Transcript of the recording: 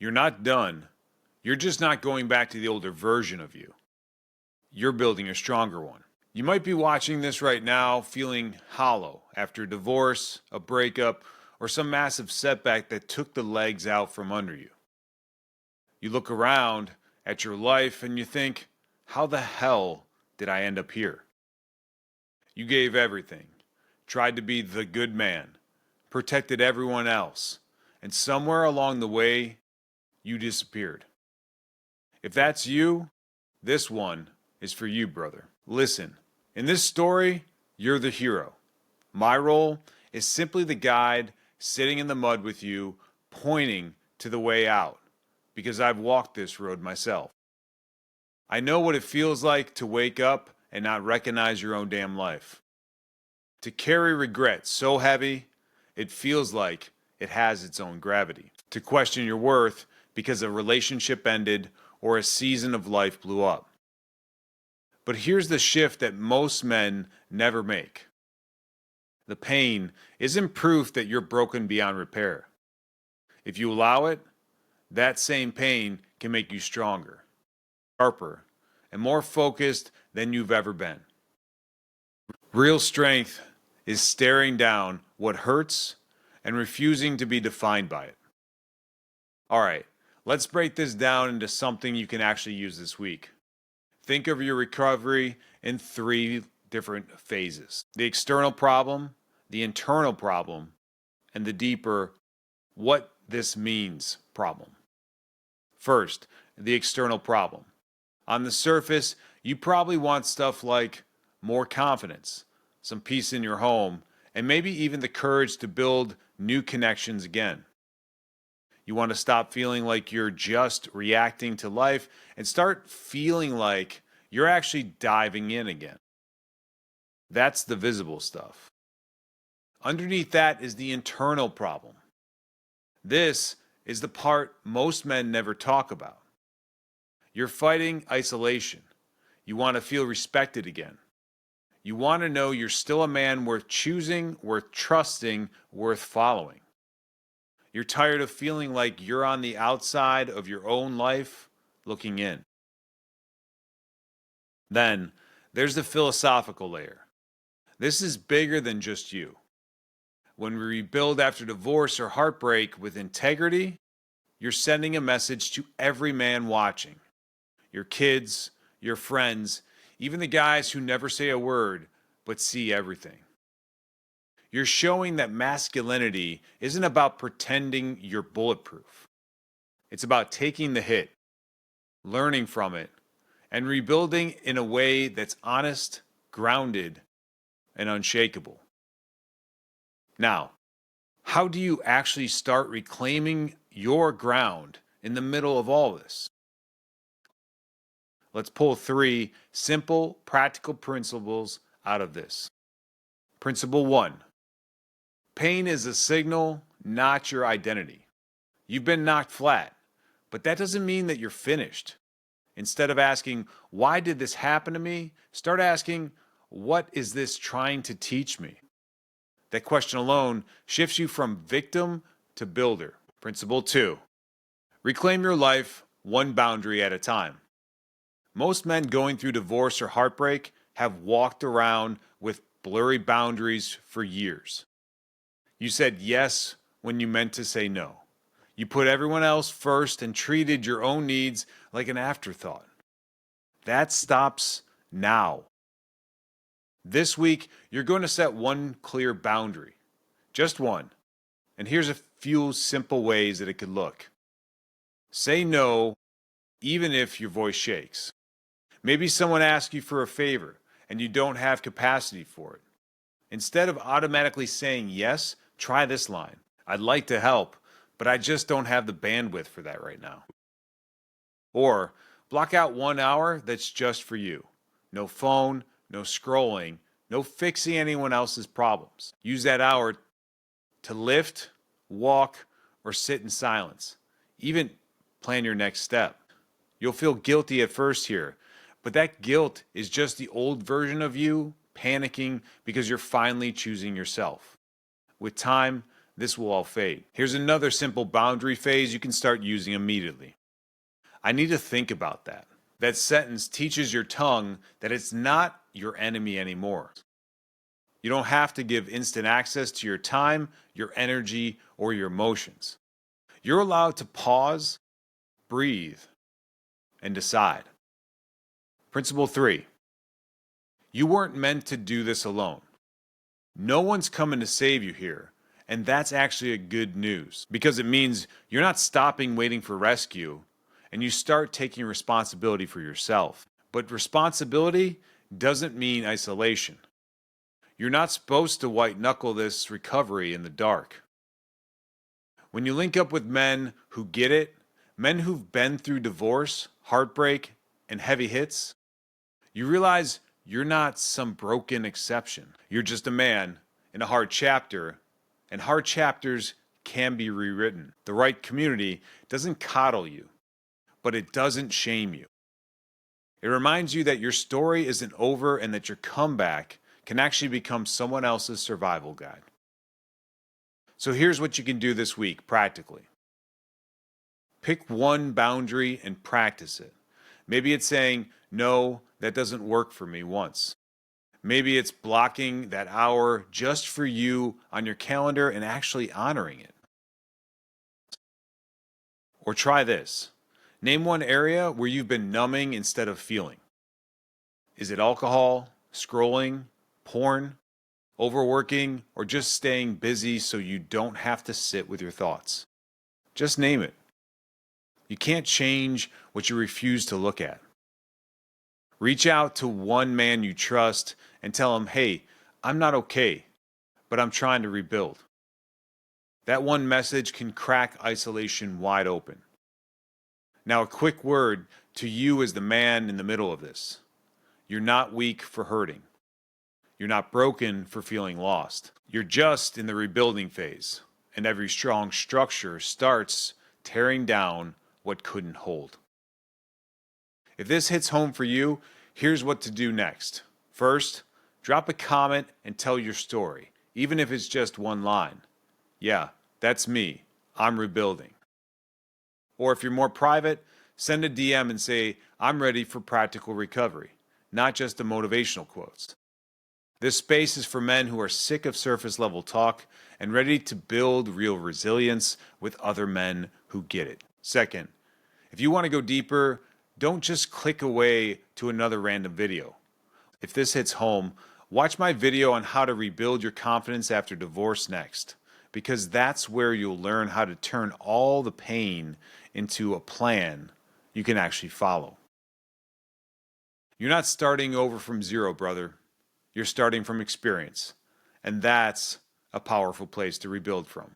You're not done. You're just not going back to the older version of you. You're building a stronger one. You might be watching this right now feeling hollow after a divorce, a breakup, or some massive setback that took the legs out from under you. You look around at your life and you think, how the hell did I end up here? You gave everything, tried to be the good man, protected everyone else, and somewhere along the way, you disappeared. If that's you, this one is for you, brother. Listen, in this story, you're the hero. My role is simply the guide sitting in the mud with you, pointing to the way out, because I've walked this road myself. I know what it feels like to wake up and not recognize your own damn life. To carry regret so heavy, it feels like it has its own gravity. To question your worth because a relationship ended or a season of life blew up. But here's the shift that most men never make. The pain isn't proof that you're broken beyond repair. If you allow it, that same pain can make you stronger, sharper, and more focused than you've ever been. Real strength is staring down what hurts and refusing to be defined by it. All right, let's break this down into something you can actually use this week. Think of your recovery in 3 different phases: the external problem, the internal problem, and the deeper what this means problem. First, the external problem. On the surface, you probably want stuff like more confidence, some peace in your home, and maybe even the courage to build new connections again. You want to stop feeling like you're just reacting to life and start feeling like you're actually diving in again. That's the visible stuff. Underneath that is the internal problem. This is the part most men never talk about. You're fighting isolation. You want to feel respected again. You want to know you're still a man worth choosing, worth trusting, worth following. You're tired of feeling like you're on the outside of your own life, looking in. Then, there's the philosophical layer. This is bigger than just you. When we rebuild after divorce or heartbreak with integrity, you're sending a message to every man watching. Your kids, your friends, even the guys who never say a word but see everything. You're showing that masculinity isn't about pretending you're bulletproof. It's about taking the hit, learning from it, and rebuilding in a way that's honest, grounded, and unshakable. Now, how do you actually start reclaiming your ground in the middle of all this? Let's pull 3 simple, practical principles out of this. Principle 1. Pain is a signal, not your identity. You've been knocked flat, but that doesn't mean that you're finished. Instead of asking, why did this happen to me? Start asking, what is this trying to teach me? That question alone shifts you from victim to builder. Principle 2. Reclaim your life one boundary at a time. Most men going through divorce or heartbreak have walked around with blurry boundaries for years. You said yes when you meant to say no. You put everyone else first and treated your own needs like an afterthought. That stops now. This week, you're going to set one clear boundary. Just one. And here's a few simple ways that it could look. Say no, even if your voice shakes. Maybe someone asks you for a favor and you don't have capacity for it. Instead of automatically saying yes, try this line. I'd like to help, but I just don't have the bandwidth for that right now. Or block out 1 hour that's just for you. No phone, no scrolling, no fixing anyone else's problems. Use that hour to lift, walk, or sit in silence. Even plan your next step. You'll feel guilty at first here, but that guilt is just the old version of you panicking because you're finally choosing yourself. With time, this will all fade. Here's another simple boundary phase you can start using immediately. I need to think about that. That sentence teaches your tongue that it's not your enemy anymore. You don't have to give instant access to your time, your energy, or your emotions. You're allowed to pause, breathe, and decide. Principle 3. You weren't meant to do this alone. No one's coming to save you here, and that's actually a good news because it means you're not stopping waiting for rescue and you start taking responsibility for yourself. But responsibility doesn't mean isolation. You're not supposed to white knuckle this recovery in the dark. When you link up with men who get it, men who've been through divorce, heartbreak, and heavy hits, you realize you're not some broken exception. You're just a man in a hard chapter, and hard chapters can be rewritten. The right community doesn't coddle you, but it doesn't shame you. It reminds you that your story isn't over and that your comeback can actually become someone else's survival guide. So here's what you can do this week practically. Pick one boundary and practice it. Maybe it's saying, no, that doesn't work for me once. Maybe it's blocking that hour just for you on your calendar and actually honoring it. Or try this. Name one area where you've been numbing instead of feeling. Is it alcohol, scrolling, porn, overworking, or just staying busy so you don't have to sit with your thoughts? Just name it. You can't change what you refuse to look at. Reach out to one man you trust and tell him, hey, I'm not okay, but I'm trying to rebuild. That one message can crack isolation wide open. Now, a quick word to you as the man in the middle of this. You're not weak for hurting. You're not broken for feeling lost. You're just in the rebuilding phase, and every strong structure starts tearing down what couldn't hold. If this hits home for you, here's what to do next. First, drop a comment and tell your story, even if it's just one line. Yeah, that's me. I'm rebuilding. Or if you're more private, send a DM and say, I'm ready for practical recovery, not just the motivational quotes. This space is for men who are sick of surface level talk and ready to build real resilience with other men who get it. Second, if you want to go deeper, don't just click away to another random video. If this hits home, watch my video on how to rebuild your confidence after divorce next, because that's where you'll learn how to turn all the pain into a plan you can actually follow. You're not starting over from zero, brother. You're starting from experience, and that's a powerful place to rebuild from.